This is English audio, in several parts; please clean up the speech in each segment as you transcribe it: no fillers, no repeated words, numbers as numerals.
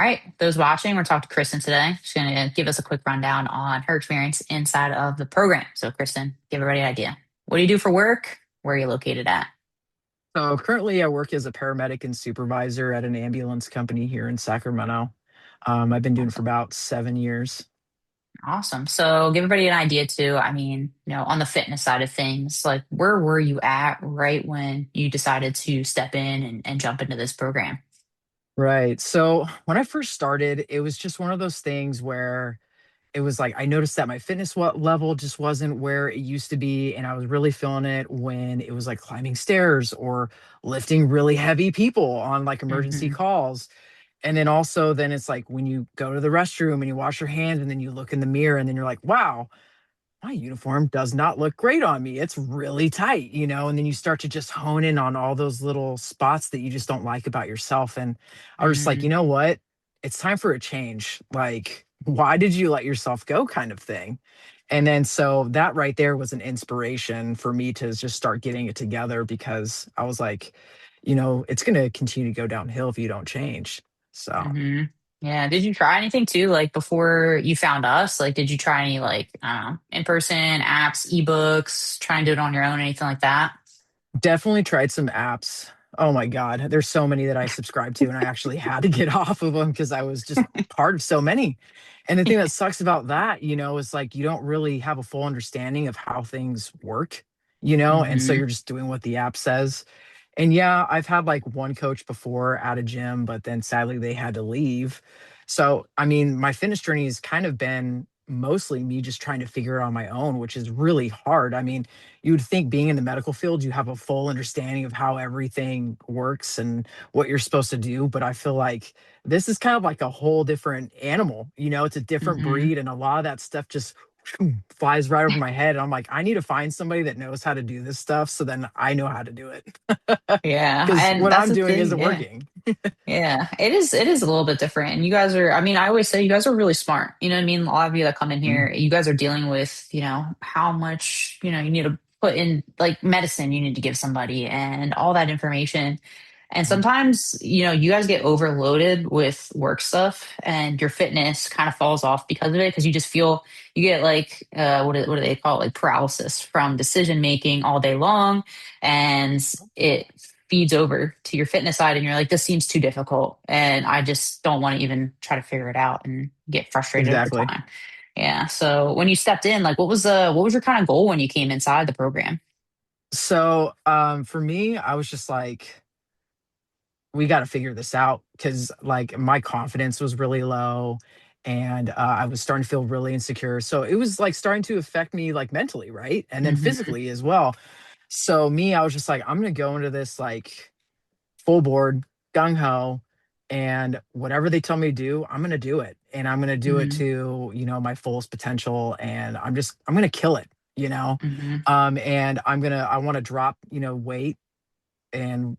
All right, those watching, we're talking to Kristen today. She's going to give us a quick rundown on her experience inside of the program. So, Kristen, give everybody an idea. What do you do for work? Where are you located at? So currently, I work as a paramedic and supervisor at an ambulance company here in Sacramento. I've been doing it for about 7 years. Awesome. So, give everybody an idea too. I mean, on the fitness side of things, like where were you at right when you decided to step in and jump into this program? Right. So when I first started, it was just one of those things where it was like I noticed that my fitness level just wasn't where it used to be. And I was really feeling it when it was like climbing stairs or lifting really heavy people on like emergency Mm-hmm. calls. And then also, then it's like when you go to the restroom and you wash your hands and then you look in the mirror and then you're like, wow, my uniform does not look great on me. It's really tight, and then you start to just hone in on all those little spots that you just don't like about yourself. And I was just like, you know what? It's time for a change. Like, why did you let yourself go kind of thing? And then so that right there was an inspiration for me to just start getting it together because I was like, it's going to continue to go downhill if you don't change. So Mm-hmm. Yeah. Did you try anything too, like before you found us? Like, did you try any like in-person apps, ebooks, try and do it on your own, anything like that? definitely tried some apps. Oh my God. There's so many that I subscribe to, and I actually had to get off of them because I was just part of so many. And the thing that sucks about that, is like you don't really have a full understanding of how things work, and so Mm-hmm. you're just doing what the app says. And yeah, I've had like one coach before at a gym, but then sadly they had to leave. So, I mean, my fitness journey has kind of been mostly me just trying to figure it out on my own, which is really hard. I mean, you would think being in the medical field, you have a full understanding of how everything works and what you're supposed to do. But I feel like this is kind of like a whole different animal. It's a different Mm-hmm. breed, and a lot of that stuff just flies right over my head. And I'm like, I need to find somebody that knows how to do this stuff so then I know how to do it. Yeah. Because And what that's I'm the doing thing. isn't Yeah. working. Yeah, it is a little bit different. And you guys are, I mean, I always say you guys are really smart. You know what I mean? A lot of you that come in Mhm. here, you guys are dealing with, how much, you need to put in like medicine you need to give somebody and all that information. And sometimes, you guys get overloaded with work stuff and your fitness kind of falls off because of it because you just feel you get like what do they call it? Like paralysis from decision making all day long. And it feeds over to your fitness side and you're like, this seems too difficult and I just don't want to even try to figure it out and get frustrated over Exactly. time. Yeah. So when you stepped in, like what was your kind of goal when you came inside the program? So for me, I was just like, we got to figure this out because like my confidence was really low, and I was starting to feel really insecure. So it was like starting to affect me like mentally, right? And then Hmm. physically as well. So me, I was just like, I'm gonna go into this like full board, gung ho, and whatever they tell me to do, I'm gonna do it. And I'm gonna do it Hmm. to, my fullest potential. And I'm gonna kill it. Hmm. And I wanna drop, weight, and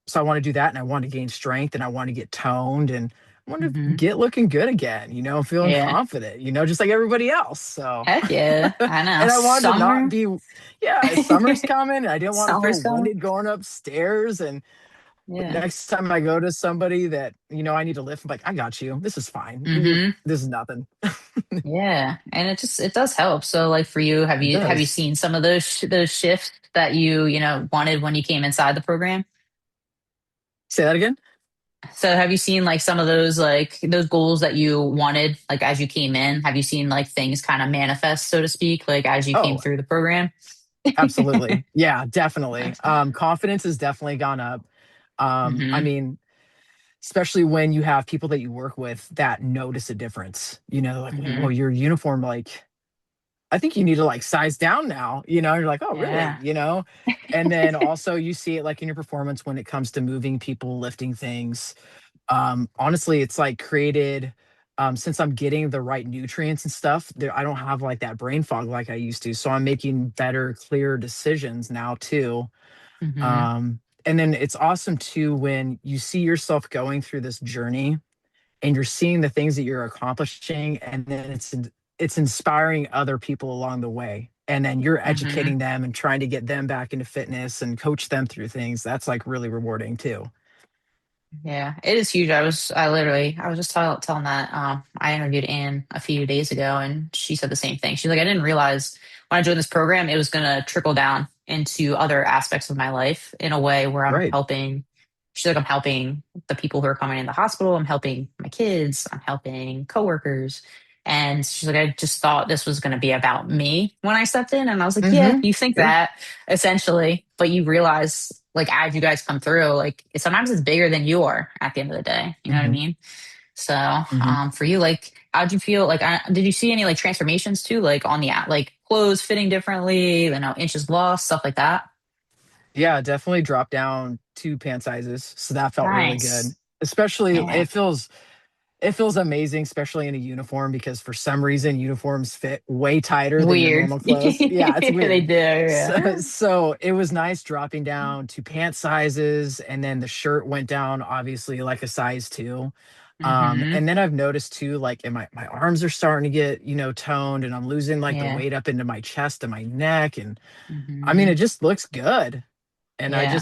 so I want to do that, and I want to gain strength, and I want to get toned, and I want to Hmm. get looking good again, feeling Yeah. confident, just like everybody else. So Heck yeah. I know. and I wanted to not Summer. be, yeah, summer's coming, and I didn't want to Summer's feel coming. winded going upstairs. And Yeah. next time I go to somebody that I need to lift, I'm like, I got you, this is fine, Hmm. this is nothing. Yeah. And it does help. So like for you, have It you does. seen some of those shifts that you wanted when you came inside the program? Say that again. So have you seen like some of those like those goals that you wanted like as you came in? Have you seen like things kind of manifest, so to speak, like as you came Oh, through the program? absolutely, yeah, definitely. That's good. Confidence has definitely gone up. I Mm-hmm. mean, especially when you have people that you work with that notice a difference, like, Mm-hmm. oh, your uniform, like, I think you need to like size down now, you're like, oh, really, Yeah. and then also you see it like in your performance when it comes to moving people, lifting things. Honestly, it's like created, since I'm getting the right nutrients and stuff there, I don't have like that brain fog like I used to, so I'm making better, clearer decisions now too. Mm-hmm. And then it's awesome too when you see yourself going through this journey and you're seeing the things that you're accomplishing, and then it's inspiring other people along the way, and then you're Mm-hmm. educating them and trying to get them back into fitness and coach them through things. That's like really rewarding too. Yeah, it is huge. I was just telling that, I interviewed Anne a few days ago and she said the same thing. She's like, I didn't realize when I joined this program, it was going to trickle down into other aspects of my life in a way where I'm Right. helping. She's like, I'm helping the people who are coming in the hospital. I'm helping my kids. I'm helping coworkers. And she's like, I just thought this was going to be about me when I stepped in. And I was like, yeah, Mm-hmm. you think Yeah. that essentially, but you realize like as you guys come through, like sometimes it's bigger than you are at the end of the day. You know what I Mm-hmm. mean? So, Mm-hmm. for you, like, how'd you feel? Like, did you see any like transformations too, like on the like clothes fitting differently, you know, inches lost, stuff like that? Yeah, definitely dropped down 2 pant sizes. So that felt really good. Nice. Especially Yeah. it feels amazing, especially in a uniform, because for some reason uniforms fit way tighter than your Weird. normal clothes. Yeah, it's They weird. do. So, Yeah. so it was nice dropping down 2 pant sizes, and then the shirt went down obviously like a size two. Mm-hmm. And then I've noticed too, like in my arms are starting to get, toned, and I'm losing like the Yeah. weight up into my chest and my neck. And I mean, Mm-hmm. it just looks good. And Yeah.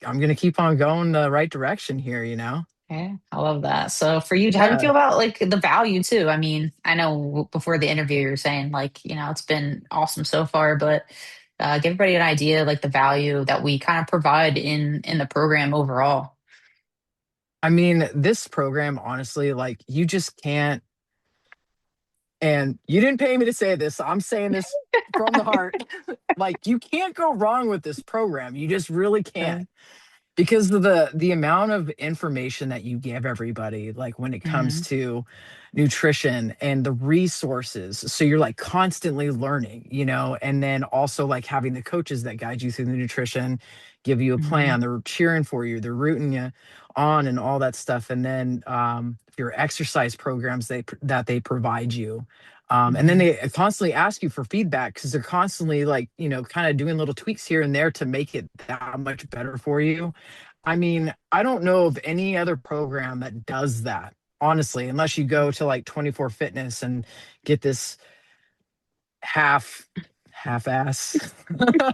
I'm gonna keep on going the right direction here. Yeah, I love that. So for you, how do you Yeah. feel about like the value too? I mean, I know before the interview you were saying like, you know, it's been awesome so far, but give everybody an idea like the value that we kind of provide in the program overall. I mean, this program, honestly, like you just can't, and you didn't pay me to say this, so I'm saying this from the heart. Like you can't go wrong with this program. You just really can't. Because of the amount of information that you give everybody, like when it comes Mm-hmm. to nutrition and the resources, so you're like constantly learning, and then also like having the coaches that guide you through the nutrition, give you a Mm-hmm. plan, they're cheering for you, they're rooting you on, and all that stuff. And then your exercise programs that they provide you, and then Mm-hmm. they constantly ask you for feedback, because they're constantly like, kind of doing little tweaks here and there to make it that much better for you. I mean, I don't know of any other program that does that, honestly, unless you go to like 24 Fitness and get this half ass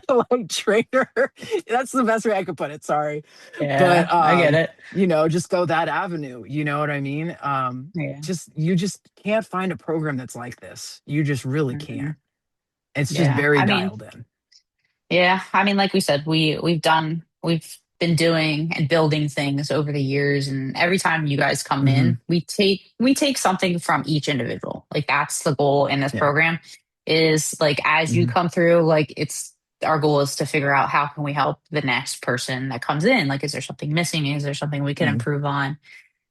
like trainer. That's the best way I could put it. Sorry. But Yeah, I get it. just go that avenue. You know what I mean? Yeah. You just can't find a program that's like this. You just really Mm-hmm. can't. It's just Yeah. very I mean, dialed in. yeah, I mean, like we said, we've been doing and building things over the years, and every time you guys come Hmm. in, we take something from each individual. Like that's the goal in this Yeah. program is like as you Hmm. come through, like it's our goal is to figure out how can we help the next person that comes in. Like, is there something missing? Is there something we can Hmm. improve on?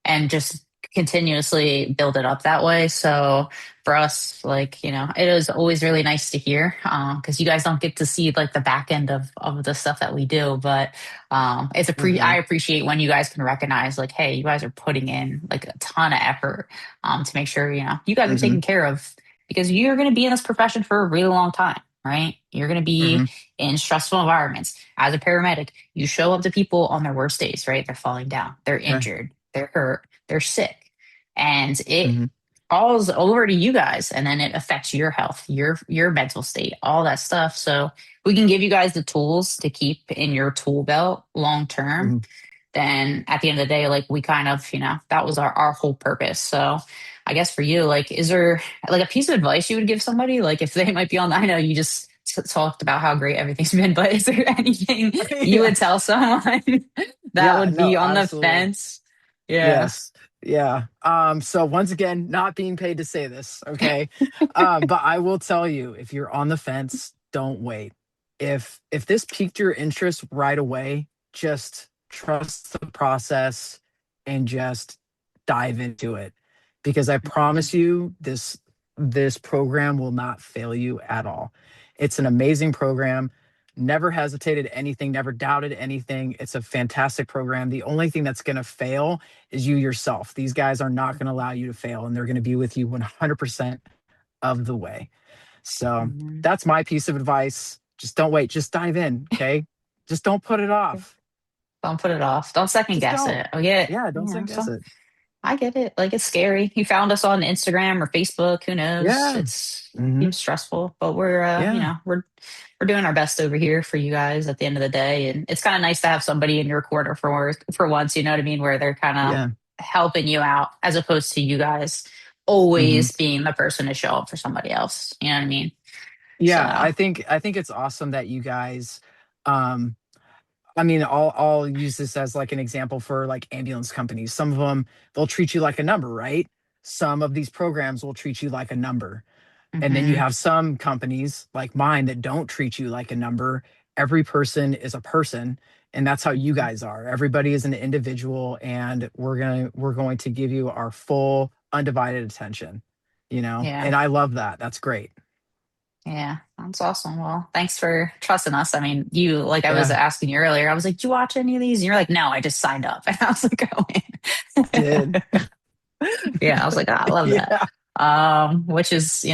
And just continuously build it up that way. So for us, like, you know, it is always really nice to hear because you guys don't get to see like the back end of the stuff that we do. But I Hmm. appreciate when you guys can recognize like, hey, you guys are putting in like a ton of effort to make sure, you know, you guys are taken Hmm. care of because you're going to be in this profession for a really long time. Right? You're going to be Hmm. in stressful environments. As a paramedic, you show up to people on their worst days, right? They're falling down, they're Right. injured, they're hurt, they're sick. And it Hmm. falls over to you guys and then it affects your health, your mental state, all that stuff. So we can give you guys the tools to keep in your tool belt long term. Hmm. Then at the end of the day, like we kind of, you know, that was our whole purpose. So I guess for you, like, is there like a piece of advice you would give somebody? Like if they might be on, I know you just talked about how great everything's been, but is there anything you Yeah. would tell someone that Yeah. would be No, on the absolutely. fence? Yeah. Yes. Yeah. So once again, not being paid to say this, okay? But I will tell you, if you're on the fence, don't wait. If this piqued your interest right away, just trust the process and just dive into it. Because I promise you, this program will not fail you at all. It's an amazing program. Never hesitated anything, never doubted anything. It's a fantastic program. The only thing that's going to fail is you yourself. These guys are not going to allow you to fail, and they're going to be with you 100% of the way. So Mhm. that's my piece of advice. Just don't wait. Just dive in. Okay. Just don't put it off. Don't put it off. Don't second Just guess don't. it. Oh yeah, Yeah. you Don't know, second guess some it. I get it. Like it's scary. You found us on Instagram or Facebook. Who knows? Yeah. It's Hmm. seems stressful, but we're Yeah. we're doing our best over here for you guys at the end of the day. And it's kind of nice to have somebody in your corner for once, you know what I mean, where they're kind of Yeah. helping you out as opposed to you guys Hmm. always being the person to show up for somebody else. You know what I mean? Yeah. So I think it's awesome that you guys, um, I mean, I'll use this as like an example for like ambulance companies. Some of them, they'll treat you like a number, right? Some of these programs will treat you like a number. And then you mhm, have some companies like mine that don't treat you like a number. Every person is a person, and that's how you mhm. guys are. Everybody is an individual, and we're going to give you our full undivided attention, Yeah. And I love that. That's great. Yeah, that's awesome. Well, thanks for trusting us. I mean, you, like I was Yeah, asking you earlier, I was like, "Did you watch any of these?" And you're like, "No, I just signed up." And I was like, "Oh did. man." Yeah, I was like, oh, I love that. Yeah. Which is,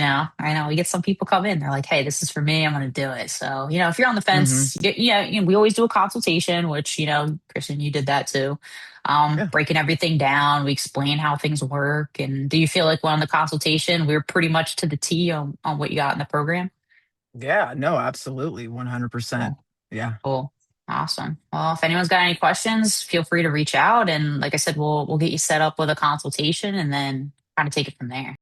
I know we get some people come in, they're like, "Hey, this is for me. I'm going to do it." So, if you're on the Hmm. fence, we always do a consultation, which, Kristen, you did that too. Yeah. Breaking everything down, we explain how things work. And do you feel like on the consultation, we're pretty much to the T on what you got in the program? Yeah. No, absolutely. 100%. Cool. Yeah. Cool. Awesome. Well, if anyone's got any questions, feel free to reach out. And like I said, we'll get you set up with a consultation and then kind of take it from there.